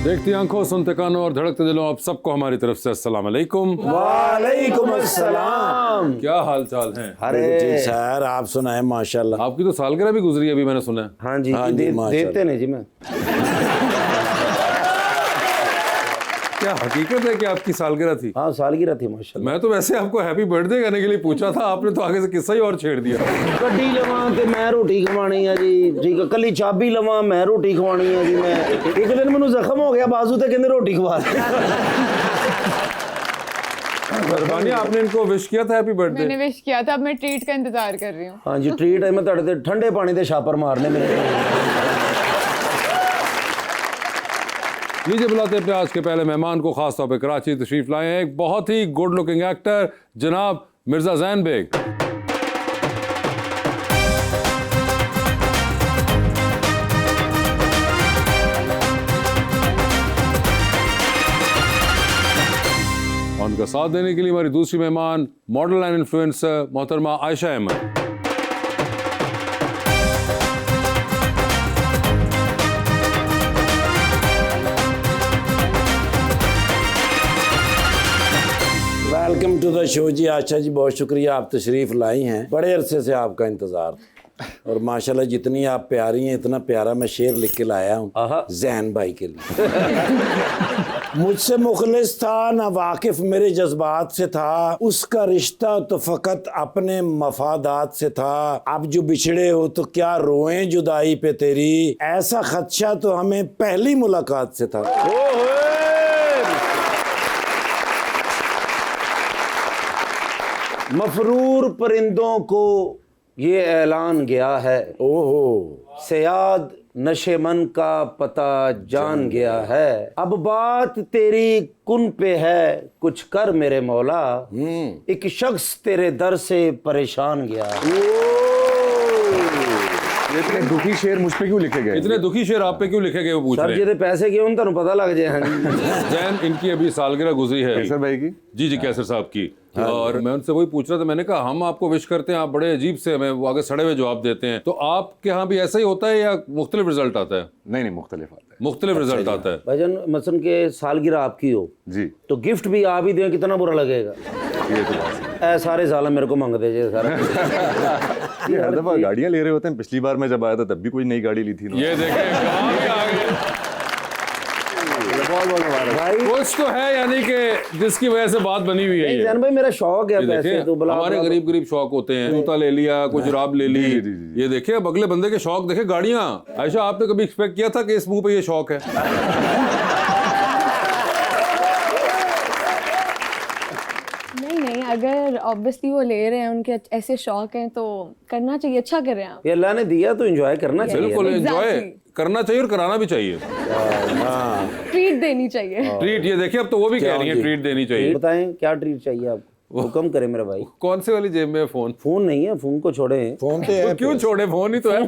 देखती आंखों, सुनते कानों और धड़कते दिलों, आप सबको हमारी तरफ से अस्सलाम वालेकुम। वालेकुम अस्सलाम। क्या हाल चाल है? अरे सर, आप सुनाए? माशाल्लाह। आपकी तो सालगिरह भी गुजरी अभी, मैंने सुना है। हाँ जी, देते नहीं जी मैं। क्या हकीकत है कि आपकी सालगिरह थी? हाँ, सालगिरह थी माशाल्लाह। मैं तो वैसे आपको हैप्पी बर्थडे कहने के लिए पूछा था, आपने तो आगे से किस्सा ही और छेड़ दिया। गड्डी लवा ते मैं रोटी खवानी है जी, ठीक है। कली चाबी लवा मैं रोटी खवानी है जी। मैं एक दिन मैंने जख्म हो गया बाजू ते कहंदे रोटी खवा दे। मेहरबानी, आपने इनको विश किया था हैप्पी बर्थडे? मैंने विश किया था, अब मैं ट्रीट का इंतजार कर रही हूँ। हाँ जी, ट्रीट है। मैं तड़ते ठंडे पानी दे छापर मारने में। लीजिए बुलाते हैं आज के पहले मेहमान को, खास तौर पे कराची तशरीफ लाए हैं एक बहुत ही गुड लुकिंग एक्टर जनाब मिर्जा जैन बेग। और उनका साथ देने के लिए हमारी दूसरी मेहमान मॉडल एंड इन्फ्लुएंसर मोहतरमा Ayesha Ahmed. Welcome to the show ji. Asha ji, बहुत शुक्रिया, आप तशरीफ़ लाई हैं। बड़े अरसे से आपका इंतज़ार, और माशाल्लाह जितनी आप प्यारी हैं, इतना प्यारा मैं शेर लिख के लाया हूँ जैन भाई के लिए। मुझसे मुखलिस था ना वाकिफ मेरे जज्बात से था, उसका रिश्ता तो फ़कत अपने मफादात से था। अब जो बिछड़े हो तो क्या रोएं जुदाई पे तेरी, ऐसा खदशा तो हमें पहली मुलाकात से था। मफरूर परिंदों को ये ऐलान गया है, ओहो सयाद नशे मन का पता जान गया है। अब बात तेरी कुन पे है, कुछ कर मेरे मौला, एक शख्स तेरे दर से परेशान गया। इतने दुखी शेर मुझ पे क्यों लिखे गए? इतने दुखी शेर आप पे क्यों लिखे गए, वो पूछ सर रहे हैं। जी पैसे क्यों तुम पता लग जाए। जैन, इनकी अभी सालगिरह गुजरी है कैसर भाई की। जी कैसर साहब की। और मैं उनसे वही पूछ रहा था, मैंने कहा हम आपको विश करते हैं, आप बड़े अजीब से हमें वो आगे सड़े हुए जवाब देते हैं, तो आपके यहाँ भी ऐसा ही होता है या मुख्तलिफ रिजल्ट आता है? नहीं, मुख्तलिफ आता है। मुख्तलिफ रिजल्ट आता है। भाईजान मसन के सालगिरह आपकी हो जी, तो गिफ्ट भी आप ही दें, कितना बुरा लगेगा। ये तो बात है। ऐ सारे साल मेरे को मांगते जे सारा। ये हर दफा गाड़ियां ले रहे होते हैं। पिछली बार मैं जब आया था तब भी कोई नई गाड़ी ली थी ना। ये देखें कहाँ भी आ गए। भाई कुछ तो है, यानी कि जिसकी वजह से बात बनी हुई है ये। जान भाई मेरा शौक है ये पैसे देखें, तो बुला हमारे गरीब गरीब शौक होते हैं, जूता ले लिया, कुछ जुराब ले ली। जी। ये देखे अब अगले बंदे के शौक देखे, गाड़ियां। आयशा, आपने कभी एक्सपेक्ट किया था कि इस मुंह पे ये शौक है? नहीं, अगर ऑब्वियसली वो ले रहे हैं, उनके ऐसे शौक हैं तो करना चाहिए, अच्छा कर रहे हैं आप। ये अल्लाह ने दिया तो एंजॉय करना चाहिए। बिल्कुल एंजॉय Exactly. करना चाहिए और कराना भी चाहिए। ट्रीट देनी चाहिए। ट्रीट, ये देखिए अब तो वो भी कह रही है ट्रीट देनी चाहिए। बताएं क्या ट्रीट चाहिए आपको, हुक्म करें मेरा भाई। कौन से वाली जेब में है फोन? फोन नहीं है, फोन को छोड़े। फोन पे है, क्यों छोड़े, फोन ही तो है।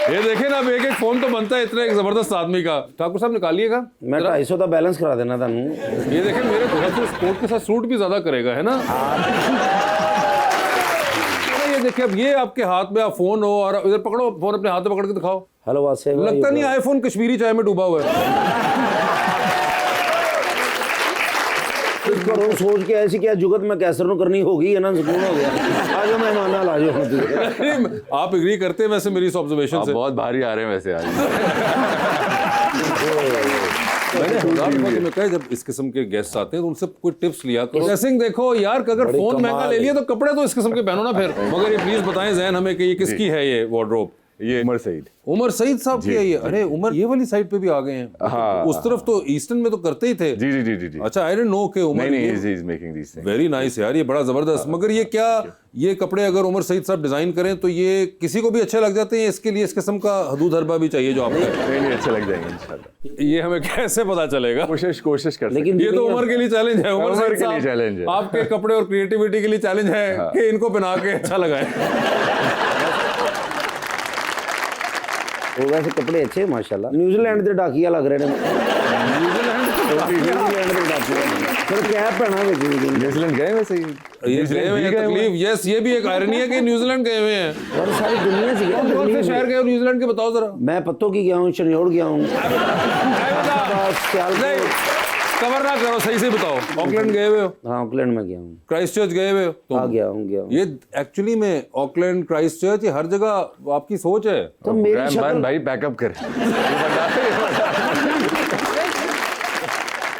ये देखे ना, अब एक एक फोन तो बनता है इतना एक जबरदस्त आदमी का। ठाकुर साहब निकालिएगा। मैं 250 का बैलेंस करा देना था। ये देखे मेरे थोड़ा सा स्पोर्ट के साथ सूट भी ज्यादा करेगा, है ना? ये देखिए अब ये आपके हाथ में आप फोन हो और इधर पकड़ो फोन, अपने हाथ में पकड़ के दिखाओ। हेलो वासे, लगता नहीं आईफोन कश्मीरी चाय में डूबा हुआ है। करो सोच के ऐसी क्या जुगत में कैसर करनी होगी, है ना, सुकून हो गया। आज मेहमान आ जाओ। आप एग्री करते हैं वैसे मेरी इस ऑब्जर्वेशन आप से? बहुत भारी आ रहे हैं वैसे आज। मैंने हजार दफा तुम्हें कहा, जब इस किस्म के गेस्ट आते हैं तो उनसे कोई टिप्स लिया करो। ड्रेसिंग देखो यार, अगर फोन महंगा ले लिया तो कपड़े तो इस किस्म के पहनो ना फिर। मगर ये प्लीज बताएं जैन हमें कि ये किसकी है ये वार्डरोब? ये उमर सईद। उमर सईद साहब की है ये? अरे उमर ये वाली साइड पे भी आ गए हैं। हाँ, उस तरफ तो ईस्टर्न में तो करते ही थे। जी जी जी जी जी। अच्छा, आई डिडंट नो कि उमर। नहीं, he is making this things. Very nice यार, ये बड़ा जबरदस्त। मगर ये क्या, ये कपड़े अगर उमर सईद साहब डिजाइन करें तो ये किसी को भी अच्छे लग जाते हैं? इसके लिए इस किस्म का हदूद हरबा भी चाहिए जो आपका? नहीं, अच्छे लग जाएंगे इंशाल्लाह। ये हमें कैसे पता चलेगा? कोशिश कर। लेकिन ये तो उमर के लिए चैलेंज है। उमर उमर सईद के लिए साहब, चैलेंज है। आपके कपड़े और क्रिएटिविटी के लिए चैलेंज है कि इनको पहना के अच्छा लगाए। वो वैसे कपड़े अच्छे हैं माशाल्लाह। न्यूजीलैंड के डाकिया लग रहे हैं। न्यूजीलैंड के डाकिया। फिर क्या पहना हुआ न्यूजीलैंड गए वैसे ही ये गए हुए हैं तकलीफ, यस ये भी एक आयरनी है कि न्यूजीलैंड गए हुए हैं। और सारी दुनिया से गया कौन से शहर गए हो न्यूजीलैंड के, बताओ जरा। मैं पत्तों की गया हूँ, शनियोड़ गया हूँ, नहीं कवर ना करो, सही से बताओ। ऑकलैंड गए हुए हो? हाँ ऑकलैंड में गया हूँ। क्राइस्टचर्च गए हुए हो? हाँ गया हूँ ये एक्चुअली में ऑकलैंड, क्राइस्टचर्च, ये हर जगह आपकी सोच है। तो मेरी ब्रायन शक्ल भाई बैकअप कर।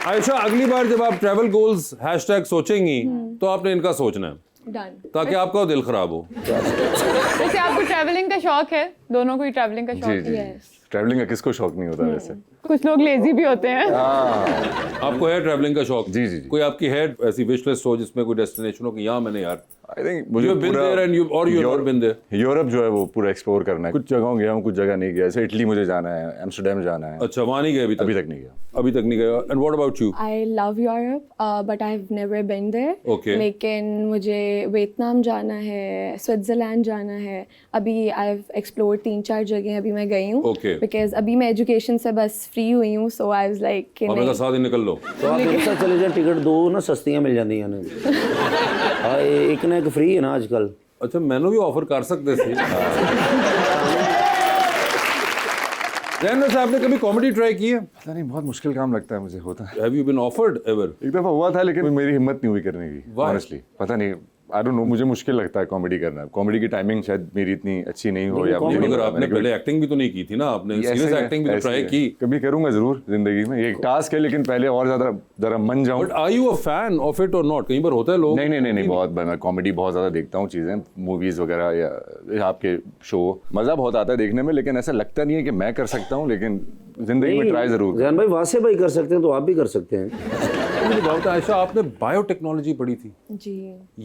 आयशा अगली बार जब आप ट्रैवल गोल्स हैशटैग सोचेंगी तो आपने इनका सोचना है डन। ताकि आपका दिल खराब हो। वैसे आपको ट्रैवलिंग का शौक है? दोनों को ही ट्रैवलिंग का शौक जी है? जी ट्रैवलिंग का किसको शौक नहीं होता वैसे। कुछ लोग लेजी भी होते हैं। आपको है ट्रैवलिंग का शौक? जी, जी, जी। कोई आपकी है ऐसी विश लिस्ट हो जिसमें कोई डेस्टिनेशन हो कि यहाँ मैंने यार आई थिंक मुझे You've been there and you- or you've not been there? Europe जो है वो पूरा एक्सप्लोर करना है। कुछ जगहों गया हूँ, कुछ जगह नहीं गया। जैसे इटली मुझे जाना है, एम्स्टर्डम जाना है। अच्छा वहाँ नहीं गए अभी अभी तक नहीं गया। अभी तक नहीं गए। And what about you? I love Europe, but I've never been there. Okay. लेकिन मुझे वियतनाम जाना है, स्विट्जरलैंड जाना है। अभी I've explored 3-4 जगह अभी मैं गई हूँ। Okay. Because अभी मैं एजुकेशन से बस फ्री हुई हूँ, so I was like कि हमें का नहीं। साथ ही निकल लो। तो आप एक साथ चले जाए, टिकट दो ना सस्तियां मिल जाती ने। हाँ एक ना एक फ्री है ना आजकल। अच्छा मैंने भी ऑफर कर सकते थे। जैन वैसे आपने कभी कॉमेडी ट्राई की है? पता नहीं, बहुत मुश्किल काम लगता है मुझे, होता है। Have you been offered ever? एक दफा हुआ था लेकिन मेरी हिम्मत नहीं हुई करने की। Why? ऑनेस्टली पता नहीं, आई डोंट नो, मुझे मुश्किल लगता है कॉमेडी करना। कॉमेडी की टाइमिंग शायद मेरी इतनी अच्छी नहीं हो या मुझे मगर आपने पहले एक्टिंग भी तो नहीं की थी ना, आपने सीरियस एक्टिंग भी तो ट्राई की। कभी करूंगा जरूर जिंदगी में, ये एक टास्क है, लेकिन पहले और ज्यादा जरा मन जाऊं। But are you a fan of it और नॉट? कई बार होता है लोग नहीं, बहुत मैं कॉमेडी बहुत ज्यादा देखता हूँ, चीजें मूवीज वगैरह या आपके शो, मजा बहुत आता है देखने में, लेकिन ऐसा लगता नहीं है कि मैं कर सकता हूँ, लेकिन जिंदगी में ट्राई जरूर। जैन भाई वासे भाई कर सकते हैं तो आप भी कर सकते हैं। मुझे बात आयशा, आपने बायोटेक्नोलॉजी पढ़ी थी, जी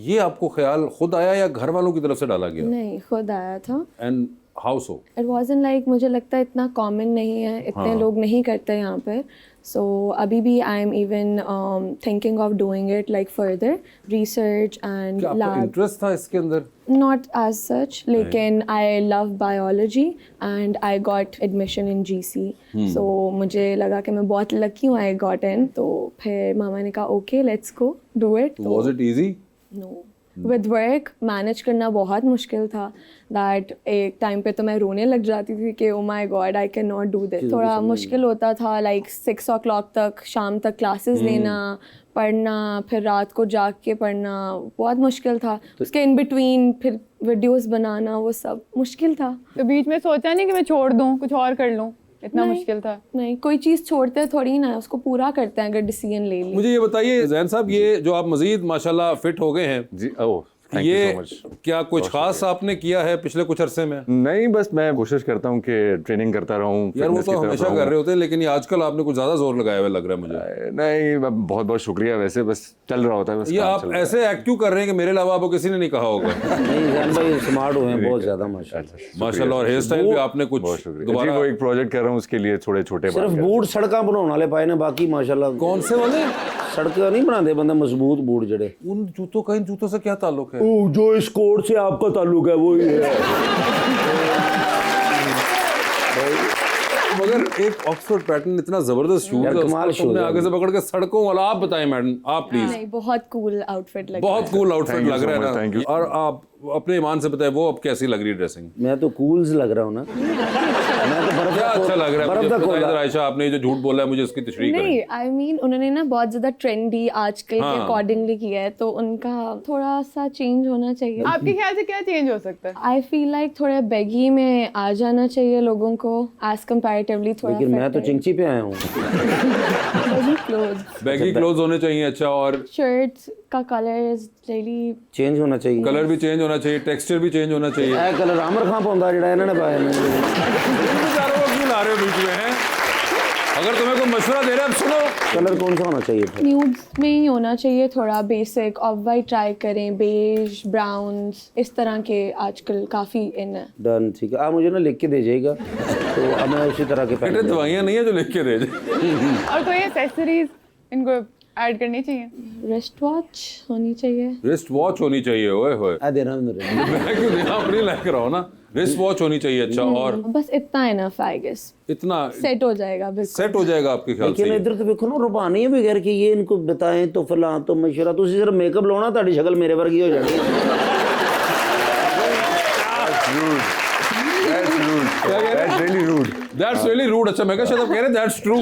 ये आपको ख्याल खुद आया या घर वालों की तरफ से डाला गया? नहीं, खुद आया था। And how so? It wasn't like, मुझे लगता है इतना कॉमन नहीं है, इतने लोग नहीं करते यहाँ पे। सो अभी भी I am even thinking of doing it like further research and क्या आपका लैब। इंटरेस्ट था इसके अंदर? Not as such, लेकिन I love biology and I got admission in GC. So मुझे लगा कि मैं बहुत लकी हूँ I got in. तो फिर मामा ने कहा okay let's go do it. तो Was it easy? no. With work manage करना बहुत मुश्किल था। That एक टाइम पे तो मैं रोने लग जाती थी कि oh my god I cannot do this. थोड़ा मुश्किल होता था, like 6 o'clock तक शाम तक क्लासेस लेना, पढ़ना, फिर रात को जाग के पढ़ना, बहुत मुश्किल था। उसके इन बिटवीन फिर वीडियोस बनाना, वो सब मुश्किल था। तो बीच में सोचा नहीं कि मैं छोड़ दूं, कुछ और कर लूं? इतना नहीं। मुश्किल था? नहीं, कोई चीज़ छोड़ते हैं थोड़ी ना, उसको पूरा करते हैं अगर डिसीजन ले ली। मुझे ये बताइए जैन साहब, ये जो आप मजीद माशाल्लाह फिट हो गए हैं, जी ओह थैंक यू ये सो मच। क्या कुछ खास आपने किया है पिछले कुछ अरसे में? नहीं, बस मैं कोशिश करता हूँ कि ट्रेनिंग करता रहूँ। यार वो fitness तो की तरफ हमेशा रहूँ। कर रहे होते हैं, लेकिन ये आजकल आपने कुछ ज्यादा जोर लगाया हुआ लग रहा है मुझे। नहीं, बहुत बहुत शुक्रिया, वैसे बस चल रहा होता है, बस ये काम आप चल रहा है। ऐसे एक्ट क्यों कर रहे हैं कि मेरे अलावा आपको किसी ने नहीं कहा होगा? नहीं जैन भाई स्मार्ट हुए हैं बहुत ज्यादा माशाल्लाह। माशाल्लाह। और हेयर स्टाइल भी आपने कुछ बहुत शुक्रिया जी। दोबारा। वो एक प्रोजेक्ट कर रहा हूँ, उसके लिए थोड़े छोटे सिर्फ बूट सड़का बनाने वाले पाए ने, बाकी माशाल्लाह कौन से वाले? सड़क नहीं बनाते बंदा, मजबूत बूट जड़े। उन जूतों का इन जूतों से क्या ताल्लुक है? जो इस कोड से आपका ताल्लुक है वो ही है। मगर एक ऑक्सफोर्ड पैटर्न इतना जबरदस्त शूज है, कमाल उसको तुमने shoes है। आगे से पकड़ के सड़कों वाला। आप बताएं मैडम, आप प्लीज। नहीं, बहुत कूल आउटफिट लग बहुत कूल आउटफिट Thank you लग so रहा much, है thank ना। you. और आप अपने ईमान से बताएं वो अब कैसी लग रही है ड्रेसिंग? मैं तो कूल्स लग रहा हूँ ना। मैं तो बर्फ क्या का अच्छा लग रहा है बर्फ मुझे? का बताएं कोला। जरा आयशा, आपने ये जो झूठ बोला है मुझे उसकी तशरीह करें। नहीं, आई मीन उन्होंने ना बहुत ज्यादा ट्रेंडी आजकल के हाँ। अकॉर्डिंगली किया है, तो उनका थोड़ा सा चेंज होना चाहिए। आपके ख्याल से क्या चेंज हो सकता है? आई फील लाइक थोड़ा बैगी में आ जाना चाहिए लोगों को एज कंपैरेटिवली थोड़ा। लेकिन मैं तो चिंची पे आया हूँ। बैगी क्लोथ्स, बैगी क्लोथ्स होने चाहिए। अच्छा, और शर्ट्स का कलर इज रियली चेंज होना चाहिए। कलर भी चेंज होना चाहिए, टेक्सचर भी चेंज होना चाहिए। ਇਹ ਕਲਰ ਆਮਰ ਖਾਂ ਪਾਉਂਦਾ ਜਿਹੜਾ ਇਹਨਾਂ ਨੇ ਪਾਇਆ ਨੇ। इन बेचारों को क्यों ला रहे हो बीच में हैं? अगर तुम्हें कोई मशवरा दे रहे हैं, अब सुनो। कलर कौन सा होना चाहिए फिर? न्यूड्स में ही होना चाहिए, थोड़ा बेसिक। ऑफ वाइट ट्राई करें, बेज, ब्राउन्स, इस तरह के आजकल काफ़ी इन है। डन, ठीक है। आप मुझे ना लिख के दीजिएगा तो अब मैं उसी तरह के बेटे पहन दवाइयाँ नहीं है जो लिख के दे दे। और कोई एक्सेसरीज इनको ऐड करनी चाहिए? रिस्ट वॉच होनी चाहिए। रिस्ट वॉच होनी चाहिए। ओए होए, आ दे रहा हूँ मेरे। मैं क्यों देना, अपनी लाइक रहा हूँ ना। रिस्ट वॉच होनी चाहिए अच्छा, और बस इतना इनफ आई गेस, इतना सेट हो जाएगा बिल्कुल। सेट हो जाएगा आपके ख्याल लेकिन से? इधर तो देखो ना रुबानी है बगैर कि ये इनको बताएं तो फलां तो मशवरा, तुसी सिर्फ मेकअप लाओ ना ਤੁਹਾਡੀ शक्ल मेरे वर्गी हो जानी है। That's really rude. That's really rude। अच्छा मैं कहा शायद आप कह रहे दैट्स ट्रू।